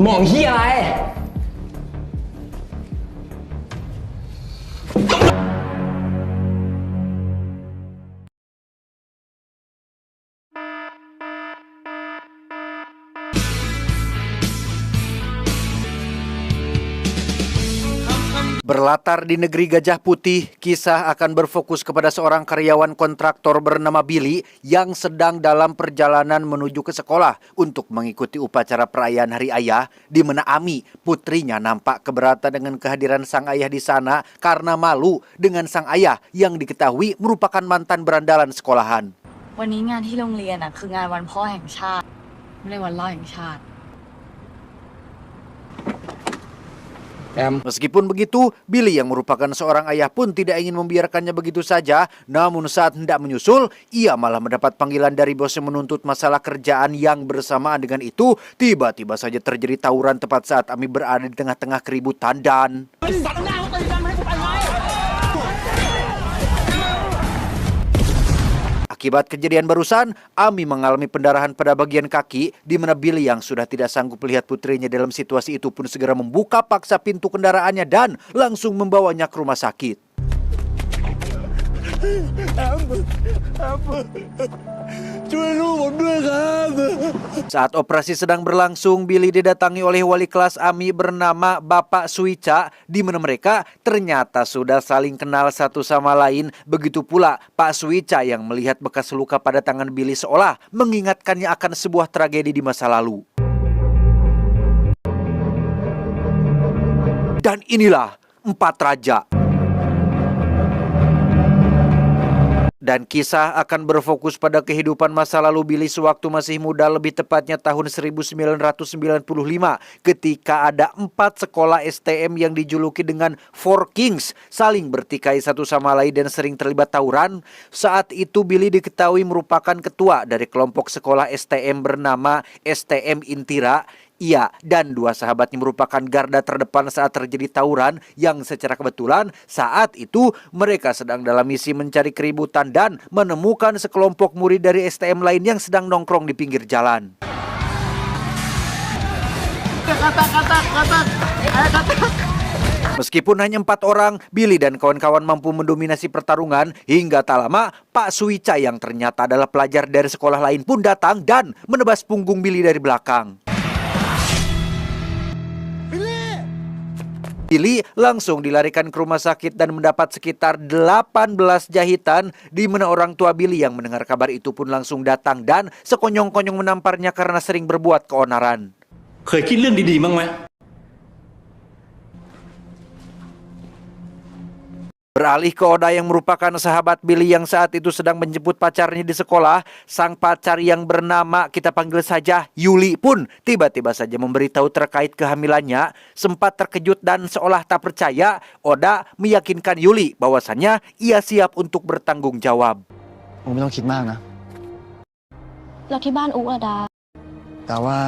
มองเฮียอะไร Berlatar di negeri Gajah Putih, kisah akan berfokus kepada seorang karyawan kontraktor bernama Billy yang sedang dalam perjalanan menuju ke sekolah untuk mengikuti upacara perayaan Hari Ayah, di mana Ami, putrinya, nampak keberatan dengan kehadiran sang ayah di sana karena malu dengan sang ayah yang diketahui merupakan mantan berandalan sekolahan. วันนี้งานที่โรงเรียนคืองานวันพ่อแห่งชาติไม่ใช่วันพ่อแห่งชาติ Meskipun begitu, Billy yang merupakan seorang ayah pun tidak ingin membiarkannya begitu saja. Namun saat hendak menyusul, ia malah mendapat panggilan dari bosnya menuntut masalah kerjaan yang bersamaan dengan itu. Tiba-tiba saja terjadi tawuran tepat saat Ami berada di tengah-tengah keributan dan... Akibat kejadian barusan, Ami mengalami pendarahan pada bagian kaki, di mana Billy yang sudah tidak sanggup melihat putrinya dalam situasi itu pun segera membuka paksa pintu kendaraannya dan langsung membawanya ke rumah sakit. Saat operasi sedang berlangsung, Billy didatangi oleh wali kelas Ami bernama Bapak Suica, di mana mereka ternyata sudah saling kenal satu sama lain. Begitu pula Pak Suica yang melihat bekas luka pada tangan Billy seolah mengingatkannya akan sebuah tragedi di masa lalu. Dan inilah 4 raja. Dan kisah akan berfokus pada kehidupan masa lalu Billy sewaktu masih muda, lebih tepatnya tahun 1995, ketika ada 4 sekolah STM yang dijuluki dengan Four Kings saling bertikai satu sama lain dan sering terlibat tawuran. Saat itu Billy diketahui merupakan ketua dari kelompok sekolah STM bernama STM Intira. Ia dan 2 sahabatnya merupakan garda terdepan saat terjadi tawuran yang secara kebetulan saat itu mereka sedang dalam misi mencari keributan dan menemukan sekelompok murid dari STM lain yang sedang nongkrong di pinggir jalan. Meskipun hanya 4 orang, Billy dan kawan-kawan mampu mendominasi pertarungan hingga tak lama Pak Suica yang ternyata adalah pelajar dari sekolah lain pun datang dan menebas punggung Billy dari belakang. Billy langsung dilarikan ke rumah sakit dan mendapat sekitar 18 jahitan, di mana orang tua Billy yang mendengar kabar itu pun langsung datang dan sekonyong-konyong menamparnya karena sering berbuat keonaran. เคยคิดเรื่องดีๆมั้างไหม Beralih ke Oda yang merupakan sahabat Billy yang saat itu sedang menjemput pacarnya di sekolah. Sang pacar yang bernama kita panggil saja Yuli pun tiba-tiba saja memberitahu terkait kehamilannya. Sempat terkejut dan seolah tak percaya, Oda meyakinkan Yuli bahwasannya ia siap untuk bertanggung jawab. ไม่ต้องคิดมากนะ แล้วที่บ้านอุ๊อะดา แต่ว่า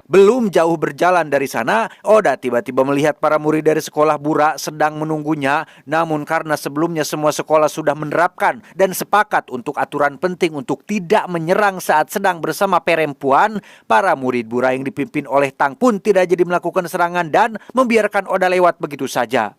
Belum jauh berjalan dari sana, Oda tiba-tiba melihat para murid dari sekolah Bura sedang menunggunya. Namun karena sebelumnya semua sekolah sudah menerapkan dan sepakat untuk aturan penting untuk tidak menyerang saat sedang bersama perempuan, para murid Bura yang dipimpin oleh Tang pun tidak jadi melakukan serangan dan membiarkan Oda lewat begitu saja.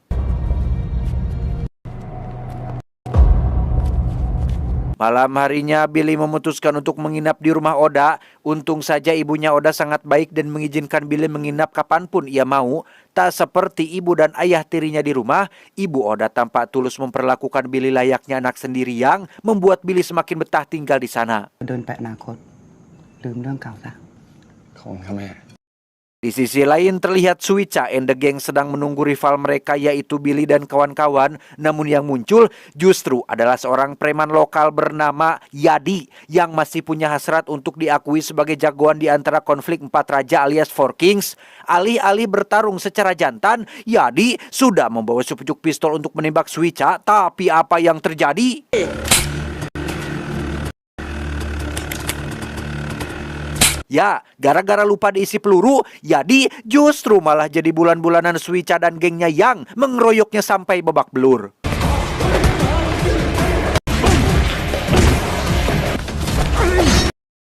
Malam harinya Billy memutuskan untuk menginap di rumah Oda. Untung saja ibunya Oda sangat baik dan mengizinkan Billy menginap kapanpun ia mau. Tak seperti ibu dan ayah tirinya di rumah, ibu Oda tampak tulus memperlakukan Billy layaknya anak sendiri yang membuat Billy semakin betah tinggal di sana. เดินไปอนาคตลืมเรื่องเก่าซะ ของค่ะแม่ Di sisi lain terlihat Suica and the Gang sedang menunggu rival mereka yaitu Billy dan kawan-kawan. Namun yang muncul justru adalah seorang preman lokal bernama Yadi yang masih punya hasrat untuk diakui sebagai jagoan di antara konflik 4 raja alias Four Kings. Alih-alih bertarung secara jantan, Yadi sudah membawa sepucuk pistol untuk menembak Suica. Tapi apa yang terjadi? Ya, gara-gara lupa diisi peluru, Yadi justru malah jadi bulan-bulanan Suica dan gengnya yang mengeroyoknya sampai babak belur.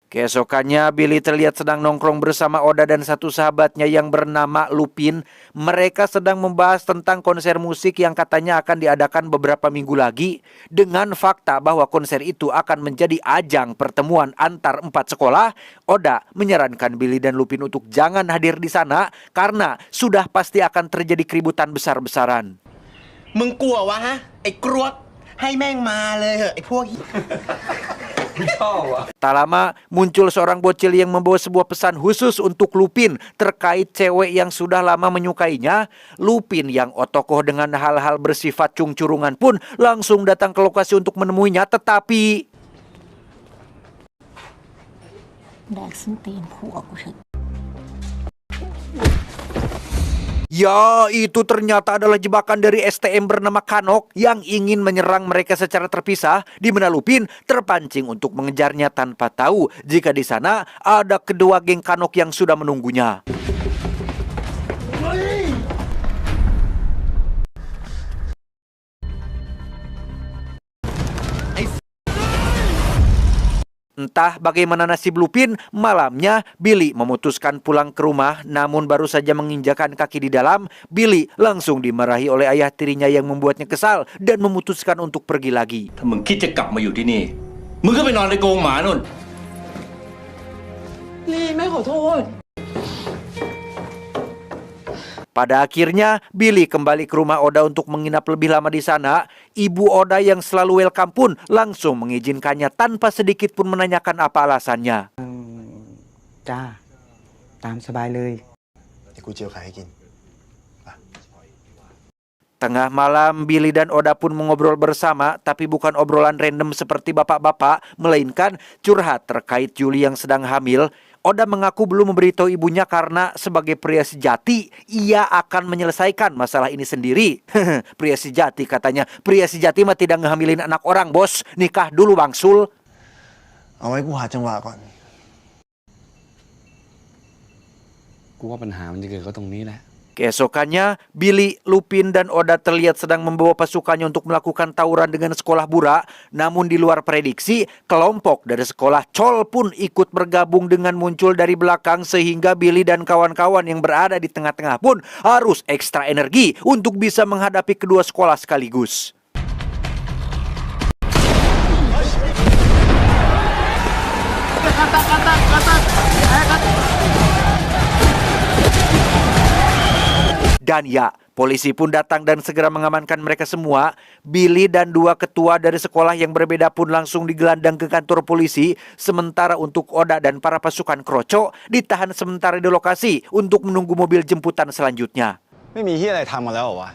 Keesokannya, Billy terlihat sedang nongkrong bersama Oda dan satu sahabatnya yang bernama Lupin. Mereka sedang membahas tentang konser musik yang katanya akan diadakan beberapa minggu lagi. Dengan fakta bahwa konser itu akan menjadi ajang pertemuan antar 4 sekolah, Oda menyarankan Billy dan Lupin untuk jangan hadir di sana karena sudah pasti akan terjadi keributan besar-besaran. มึงกลัววะฮะ ไอ้กรวกให้แม่งมาเลยเหอะไอ้พวก Tak lama, muncul seorang bocil yang membawa sebuah pesan khusus untuk Lupin terkait cewek yang sudah lama menyukainya. Lupin yang otokoh dengan hal-hal bersifat cung-curungan pun langsung datang ke lokasi untuk menemuinya, tetapi... แดกส้นตีนผัวกูเถอะ Ya, itu ternyata adalah jebakan dari STM bernama Kanok yang ingin menyerang mereka secara terpisah, di mana Lupin terpancing untuk mengejarnya tanpa tahu jika di sana ada kedua geng Kanok yang sudah menunggunya. Entah bagaimana nasib Lupin, malamnya Billy memutuskan pulang ke rumah, namun baru saja menginjakan kaki di dalam, Billy langsung dimarahi oleh ayah tirinya yang membuatnya kesal dan memutuskan untuk pergi lagi. ถ้ามึงคิดจะกลับมาอยู่ที่นี่ มึงก็ไปนอนในกรงหมานู่น Pada akhirnya, Billy kembali ke rumah Oda untuk menginap lebih lama di sana. Ibu Oda yang selalu welcome pun langsung mengizinkannya tanpa sedikit pun menanyakan apa alasannya. จ้า ตามสบายเลย เดี๋ยวกูเจียวไข่ให้กิน Tengah malam, Billy dan Oda pun mengobrol bersama, tapi bukan obrolan random seperti bapak-bapak, melainkan curhat terkait Julie yang sedang hamil. Oda mengaku belum memberitahu ibunya karena sebagai pria sejati, ia akan menyelesaikan masalah ini sendiri. Pria sejati katanya, pria sejati mah tidak ngehamilin anak orang, bos. Nikah dulu, Bang Sul. เอาไว้กูหาจังหวะก่อน กูว่าปัญหามันจะเกิดก็ตรงนี้แหละ Keesokannya, Billy, Lupin, dan Oda terlihat sedang membawa pasukannya untuk melakukan tawuran dengan sekolah Bura. Namun di luar prediksi, kelompok dari sekolah Chol pun ikut bergabung dengan muncul dari belakang sehingga Billy dan kawan-kawan yang berada di tengah-tengah pun harus ekstra energi untuk bisa menghadapi kedua sekolah sekaligus. Dan ya, polisi pun datang dan segera mengamankan mereka semua. Billy dan dua ketua dari sekolah yang berbeda pun langsung digelandang ke kantor polisi. Sementara untuk Oda dan para pasukan Kroco ditahan sementara di lokasi untuk menunggu mobil jemputan selanjutnya. ไม่มีเหี้ยอะไรทำมาแล้วเหรอวะ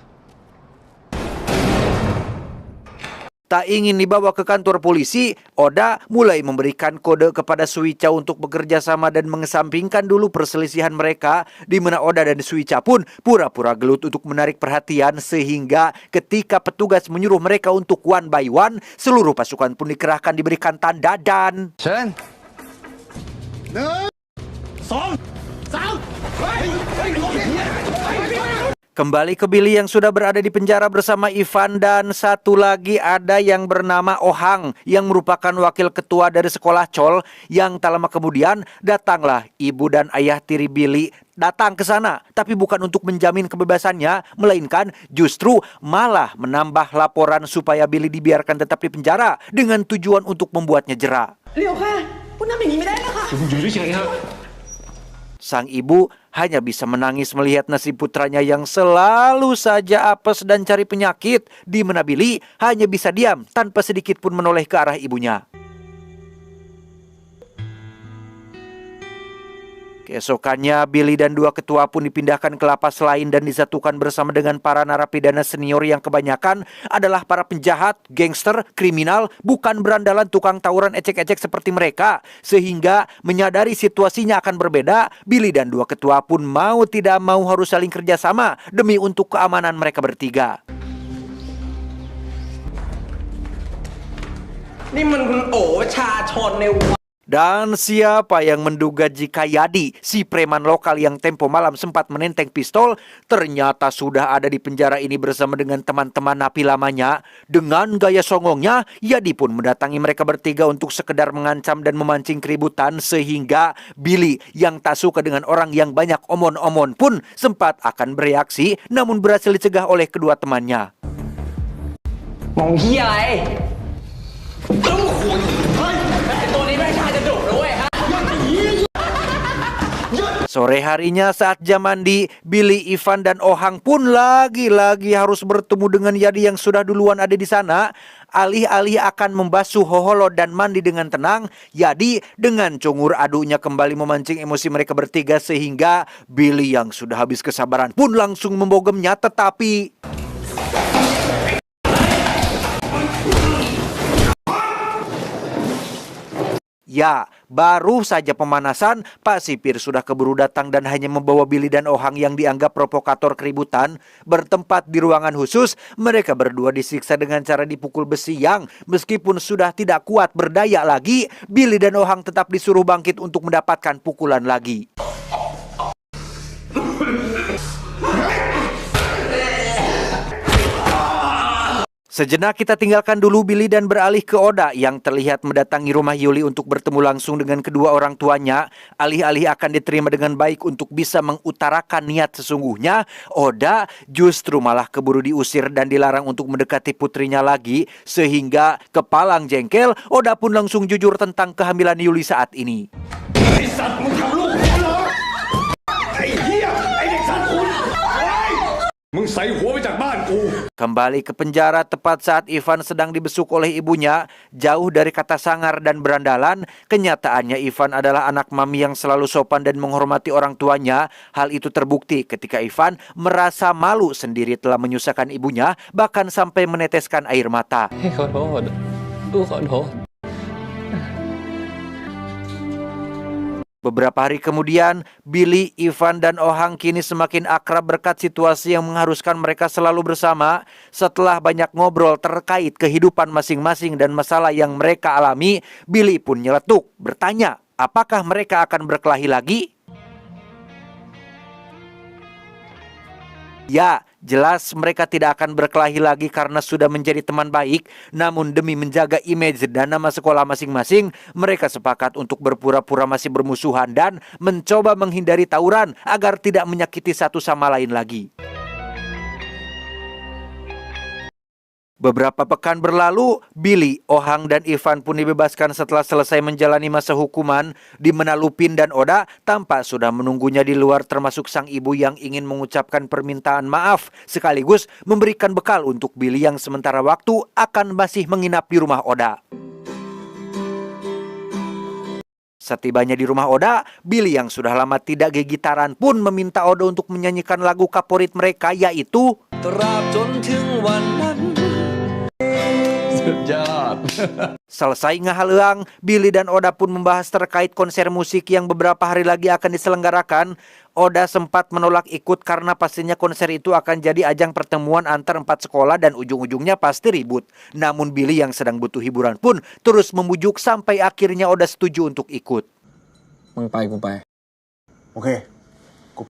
Tak ingin dibawa ke kantor polisi, Oda mulai memberikan kode kepada Suica untuk bekerja sama dan mengesampingkan dulu perselisihan mereka, di mana Oda dan Suica pun pura-pura gelut untuk menarik perhatian sehingga ketika petugas menyuruh mereka untuk one by one, seluruh pasukan pun dikerahkan diberikan tanda dan... เชิญ Kembali ke Billy yang sudah berada di penjara bersama Ivan dan satu lagi ada yang bernama Ohang yang merupakan wakil ketua dari sekolah Chol. Yang tak lama kemudian datanglah ibu dan ayah tiri Billy datang ke sana, tapi bukan untuk menjamin kebebasannya, melainkan justru malah menambah laporan supaya Billy dibiarkan tetap di penjara dengan tujuan untuk membuatnya jera. Sang ibu hanya bisa menangis melihat nasib putranya yang selalu saja apes dan cari penyakit, di mana Billy hanya bisa diam tanpa sedikit pun menoleh ke arah ibunya. Keesokannya, Billy dan dua ketua pun dipindahkan ke lapas lain dan disatukan bersama dengan para narapidana senior yang kebanyakan adalah para penjahat, gangster, kriminal, bukan berandalan tukang tawuran ecek-ecek seperti mereka. Sehingga menyadari situasinya akan berbeda, Billy dan dua ketua pun mau tidak mau harus saling kerjasama demi untuk keamanan mereka bertiga. นี่มันคุณโอชาชนใน Dan siapa yang menduga jika Yadi, si preman lokal yang tempo malam sempat menenteng pistol, ternyata sudah ada di penjara ini bersama dengan teman-teman napi lamanya. Dengan gaya songongnya, Yadi pun mendatangi mereka bertiga untuk sekedar mengancam dan memancing keributan, sehingga Billy yang tak suka dengan orang yang banyak omon-omon pun sempat akan bereaksi, namun berhasil dicegah oleh kedua temannya. Sore harinya saat jam mandi, Billy, Ivan, dan Ohang pun lagi-lagi harus bertemu dengan Yadi yang sudah duluan ada di sana. Alih-alih akan membasuh hoholo dan mandi dengan tenang, Yadi dengan cungur adunya kembali memancing emosi mereka bertiga, sehingga Billy yang sudah habis kesabaran pun langsung membogemnya. Tetapi ya, baru saja pemanasan, Pak Sipir sudah keburu datang dan hanya membawa Billy dan Ohang yang dianggap provokator keributan bertempat di ruangan khusus. Mereka berdua disiksa dengan cara dipukul besi yang meskipun sudah tidak kuat berdaya lagi, Billy dan Ohang tetap disuruh bangkit untuk mendapatkan pukulan lagi. Sejenak kita tinggalkan dulu Billy dan beralih ke Oda yang terlihat mendatangi rumah Yuli untuk bertemu langsung dengan kedua orang tuanya. Alih-alih akan diterima dengan baik untuk bisa mengutarakan niat sesungguhnya, Oda justru malah keburu diusir dan dilarang untuk mendekati putrinya lagi. Sehingga kepalang jengkel, Oda pun langsung jujur tentang kehamilan Yuli saat ini. Kembali ke penjara tepat saat Ivan sedang dibesuk oleh ibunya. Jauh dari kata sangar dan berandalan, kenyataannya Ivan adalah anak mami yang selalu sopan dan menghormati orang tuanya. Hal itu terbukti ketika Ivan merasa malu sendiri telah menyusahkan ibunya, bahkan sampai meneteskan air mata. Beberapa hari kemudian, Billy, Ivan, dan Ohang kini semakin akrab berkat situasi yang mengharuskan mereka selalu bersama. Setelah banyak ngobrol terkait kehidupan masing-masing dan masalah yang mereka alami, Billy pun nyeletuk bertanya, apakah mereka akan berkelahi lagi? Ya, jelas mereka tidak akan berkelahi lagi karena sudah menjadi teman baik. Namun demi menjaga image dan nama sekolah masing-masing, mereka sepakat untuk berpura-pura masih bermusuhan dan mencoba menghindari tawuran agar tidak menyakiti satu sama lain lagi. Beberapa pekan berlalu, Billy, Ohang, dan Ivan pun dibebaskan setelah selesai menjalani masa hukuman, di mana Lupin dan Oda tampak sudah menunggunya di luar, termasuk sang ibu yang ingin mengucapkan permintaan maaf sekaligus memberikan bekal untuk Billy yang sementara waktu akan masih menginap di rumah Oda. Setibanya di rumah Oda, Billy yang sudah lama tidak gigitaran pun meminta Oda untuk menyanyikan lagu favorit mereka, yaitu Selesai ngahaleang, Billy dan Oda pun membahas terkait konser musik yang beberapa hari lagi akan diselenggarakan. Oda sempat menolak ikut karena pastinya konser itu akan jadi ajang pertemuan antar 4 sekolah dan ujung-ujungnya pasti ribut. Namun Billy yang sedang butuh hiburan pun terus membujuk sampai akhirnya Oda setuju untuk ikut. มึงไปกูไป โอเคกู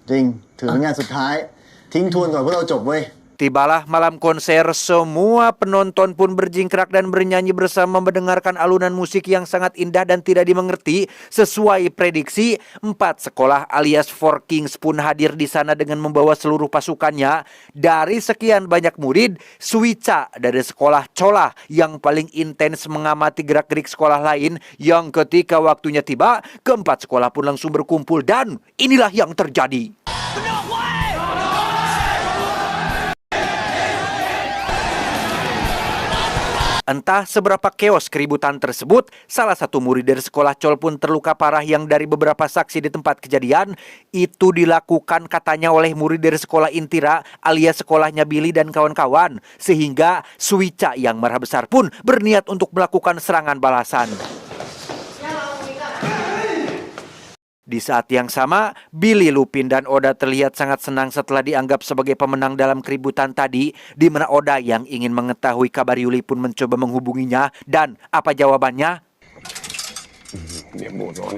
จริงถือเป็นงานสุดท้ายทิ้งทวนก่อนพวกเราจบเว้ย Tibalah malam konser, semua penonton pun berjingkrak dan bernyanyi bersama mendengarkan alunan musik yang sangat indah dan tidak dimengerti. Sesuai prediksi, 4 sekolah alias Four Kings pun hadir di sana dengan membawa seluruh pasukannya. Dari sekian banyak murid, Suica dari sekolah Chola yang paling intens mengamati gerak-gerik sekolah lain, yang ketika waktunya tiba, keempat sekolah pun langsung berkumpul dan inilah yang terjadi. Entah seberapa keos keributan tersebut, salah satu murid dari sekolah Chol pun terluka parah yang dari beberapa saksi di tempat kejadian, itu dilakukan katanya oleh murid dari sekolah Intira alias sekolahnya Billy dan kawan-kawan. Sehingga Suica yang marah besar pun berniat untuk melakukan serangan balasan. Di saat yang sama, Billy, Lupin, dan Oda terlihat sangat senang setelah dianggap sebagai pemenang dalam keributan tadi, di mana Oda yang ingin mengetahui kabar Yuli pun mencoba menghubunginya. Dan apa jawabannya? 脸部ร้อน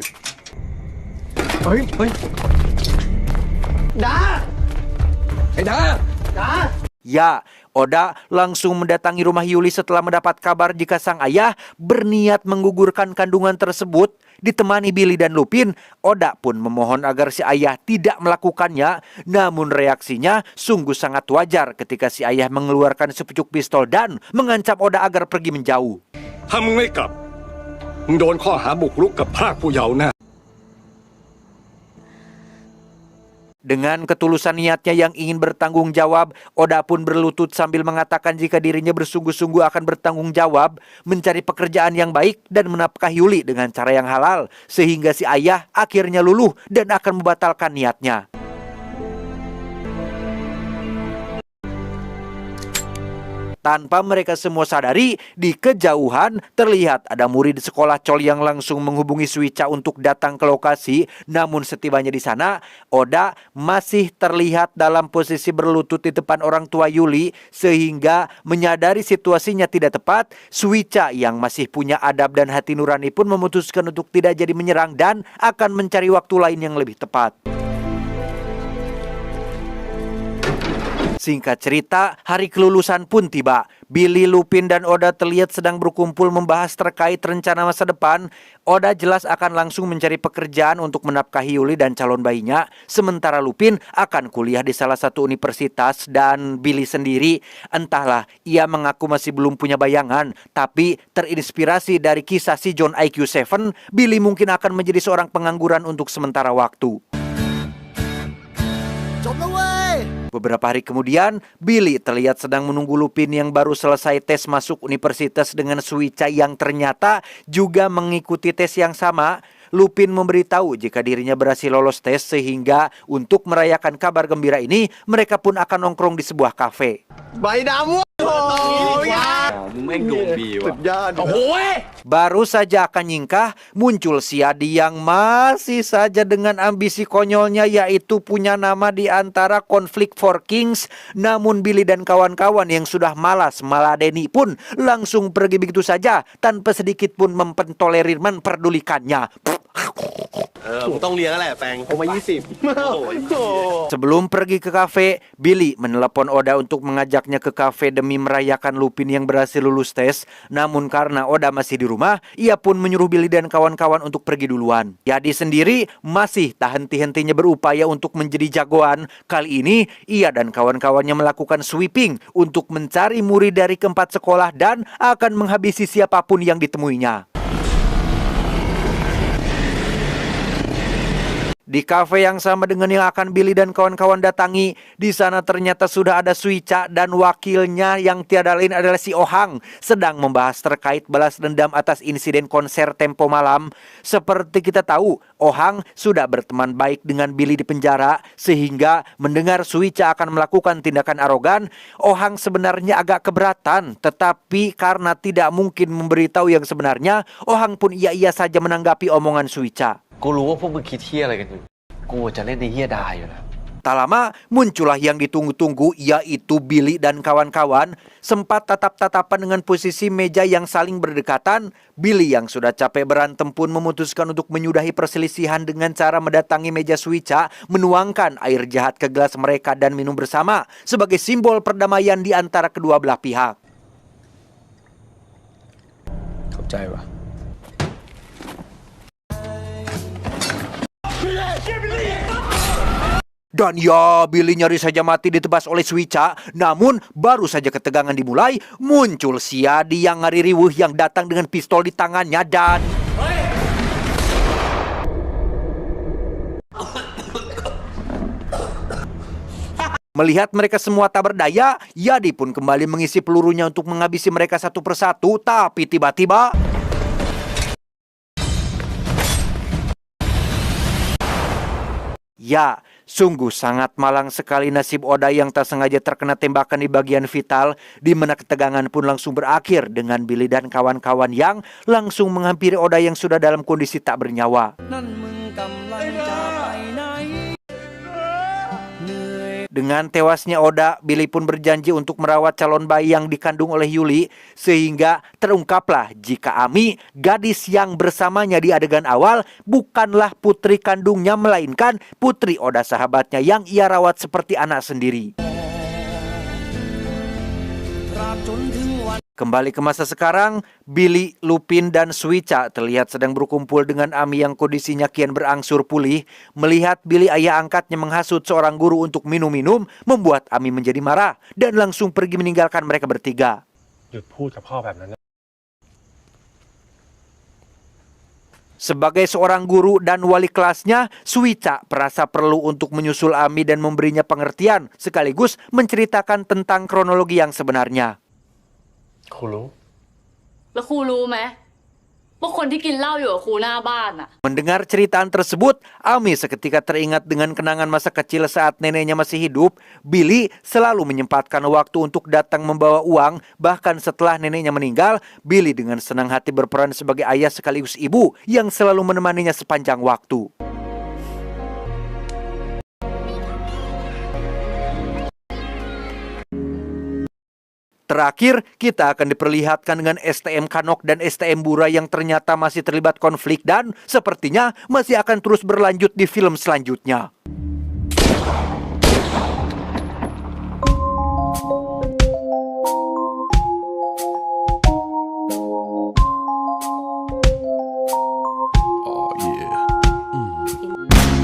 Ya, Oda langsung mendatangi rumah Yuli setelah mendapat kabar jika sang ayah berniat menggugurkan kandungan tersebut. Ditemani Billy dan Lupin, Oda pun memohon agar si ayah tidak melakukannya. Namun reaksinya sungguh sangat wajar ketika si ayah mengeluarkan sepucuk pistol dan mengancam Oda agar pergi menjauh. ถ้ามึงไม่กลับมึงโดนข้อหาบุกรุกกับพรากผู้เยาว์แน่ Dengan ketulusan niatnya yang ingin bertanggung jawab, Oda pun berlutut sambil mengatakan jika dirinya bersungguh-sungguh akan bertanggung jawab, mencari pekerjaan yang baik dan menafkahi Yuli dengan cara yang halal, sehingga si ayah akhirnya luluh dan akan membatalkan niatnya. Tanpa mereka semua sadari, di kejauhan terlihat ada murid sekolah Chol yang langsung menghubungi Suica untuk datang ke lokasi. Namun setibanya di sana, Oda masih terlihat dalam posisi berlutut di depan orang tua Yuli, sehingga menyadari situasinya tidak tepat. Suica yang masih punya adab dan hati nurani pun memutuskan untuk tidak jadi menyerang dan akan mencari waktu lain yang lebih tepat. Singkat cerita, hari kelulusan pun tiba. Billy, Lupin, dan Oda terlihat sedang berkumpul membahas terkait rencana masa depan. Oda jelas akan langsung mencari pekerjaan untuk menafkahi Yuli dan calon bayinya. Sementara Lupin akan kuliah di salah satu universitas dan Billy sendiri, entahlah, ia mengaku masih belum punya bayangan. Tapi terinspirasi dari kisah si John IQ7, Billy mungkin akan menjadi seorang pengangguran untuk sementara waktu. Beberapa hari kemudian, Billy terlihat sedang menunggu Lupin yang baru selesai tes masuk universitas dengan Suica yang ternyata juga mengikuti tes yang sama. Lupin memberitahu jika dirinya berhasil lolos tes, sehingga untuk merayakan kabar gembira ini, mereka pun akan nongkrong di sebuah kafe. Baru saja akan nyingkah, muncul si Adi yang masih saja dengan ambisi konyolnya, yaitu punya nama di antara konflik Four Kings. Namun Billy dan kawan-kawan yang sudah malas meladeni pun langsung pergi begitu saja tanpa sedikit pun memperdulikannya. Sebelum pergi ke kafe, Billy menelepon Oda untuk mengajaknya ke kafe demi merayakan Lupin yang berhasil lulus tes. Namun karena Oda masih di rumah, ia pun menyuruh Billy dan kawan-kawan untuk pergi duluan. Yadi sendiri masih tak henti-hentinya berupaya untuk menjadi jagoan. Kali ini, ia dan kawan-kawannya melakukan sweeping untuk mencari murid dari keempat sekolah dan akan menghabisi siapapun yang ditemuinya. Di kafe yang sama dengan yang akan Billy dan kawan-kawan datangi, di sana ternyata sudah ada Suica dan wakilnya yang tiada lain adalah si Ohang sedang membahas terkait balas dendam atas insiden konser tempo malam. Seperti kita tahu, Ohang sudah berteman baik dengan Billy di penjara, sehingga mendengar Suica akan melakukan tindakan arogan, Ohang sebenarnya agak keberatan. Tetapi karena tidak mungkin memberitahu yang sebenarnya, Ohang pun iya-iya saja menanggapi omongan Suica. กูรู้ว่าพวกมึงคิดเหี้ยอะไรกันอยู่กูจะเล่นในเหี้ยดายอยู่แล้ว Tak lama muncullah yang ditunggu-tunggu, yaitu Billy dan kawan-kawan. Sempat tatap-tatapan dengan posisi meja yang saling berdekatan. Billy yang sudah capek berantem pun memutuskan untuk menyudahi perselisihan dengan cara mendatangi meja Suica, menuangkan air jahat ke gelas mereka dan minum bersama sebagai simbol perdamaian di antara kedua belah pihak. เข้าใจวะ Dan ya, Billy nyaris saja mati ditebas oleh Suica. Namun baru saja ketegangan dimulai, muncul si Adi yang ngari riwuh yang datang dengan pistol di tangannya dan... Melihat mereka semua tak berdaya, Yadi pun kembali mengisi pelurunya untuk menghabisi mereka satu persatu. Tapi tiba-tiba... Ya, sungguh sangat malang sekali nasib Oda yang tak sengaja terkena tembakan di bagian vital, di mana ketegangan pun langsung berakhir dengan Billy dan kawan-kawan yang langsung menghampiri Oda yang sudah dalam kondisi tak bernyawa. Dengan tewasnya Oda, Billy pun berjanji untuk merawat calon bayi yang dikandung oleh Yuli, sehingga terungkaplah jika Ami, gadis yang bersamanya di adegan awal, bukanlah putri kandungnya, melainkan putri Oda sahabatnya yang ia rawat seperti anak sendiri. Kembali ke masa sekarang, Billy, Lupin, dan Suica terlihat sedang berkumpul dengan Ami yang kondisinya kian berangsur pulih. Melihat Billy, ayah angkatnya, menghasut seorang guru untuk minum-minum, membuat Ami menjadi marah dan langsung pergi meninggalkan mereka bertiga. Sebagai seorang guru dan wali kelasnya, Suica merasa perlu untuk menyusul Ami dan memberinya pengertian, sekaligus menceritakan tentang kronologi yang sebenarnya. ครูรู้ แล้วครูรู้ไหมว่าคนที่กินเหล้าอยู่กับครูหน้าบ้านน่ะ Mendengar ceritaan tersebut, Ami seketika teringat dengan kenangan masa kecil saat neneknya masih hidup. Billy selalu menyempatkan waktu untuk datang membawa uang. Bahkan setelah neneknya meninggal, Billy dengan senang hati berperan sebagai ayah sekaligus ibu yang selalu menemaninya sepanjang waktu. Terakhir, kita akan diperlihatkan dengan STM Kanok dan STM Bura yang ternyata masih terlibat konflik dan sepertinya masih akan terus berlanjut di film selanjutnya.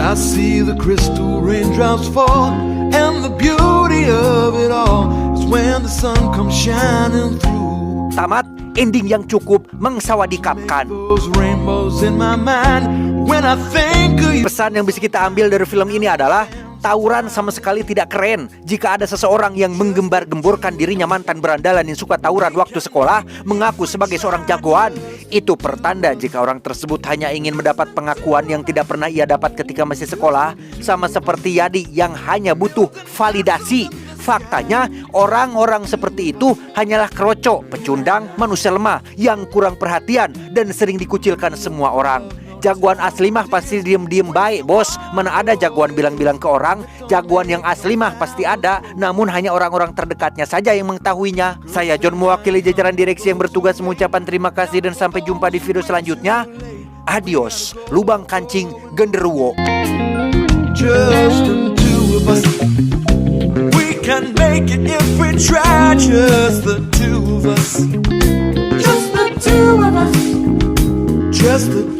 I see the crystal raindrops fall, and the beauty of it all is when the sun comes shining through. Tamat, ending yang cukup mengsawadikapkan. Those rainbows in my mind when I think of you. Pesan yang bisa kita ambil dari film ini adalah tawuran sama sekali tidak keren. Jika ada seseorang yang menggembar-gemborkan dirinya mantan berandalan yang suka tawuran waktu sekolah, mengaku sebagai seorang jagoan, itu pertanda jika orang tersebut hanya ingin mendapat pengakuan yang tidak pernah ia dapat ketika masih sekolah, sama seperti Yadi yang hanya butuh validasi. Faktanya, orang-orang seperti itu hanyalah keroco, pecundang, manusia lemah yang kurang perhatian dan sering dikucilkan semua orang. Jagoan asli mah pasti diem-diem baik, bos. Mana ada jagoan bilang-bilang ke orang. Jagoan yang asli mah pasti ada, namun hanya orang-orang terdekatnya saja yang mengetahuinya. Saya John, mewakili jajaran direksi yang bertugas, mengucapkan terima kasih dan sampai jumpa di video selanjutnya. Adios, lubang kancing genderuwo. Just the two of us. We can make it if we try. Just the two of us. Just the two of us. Just the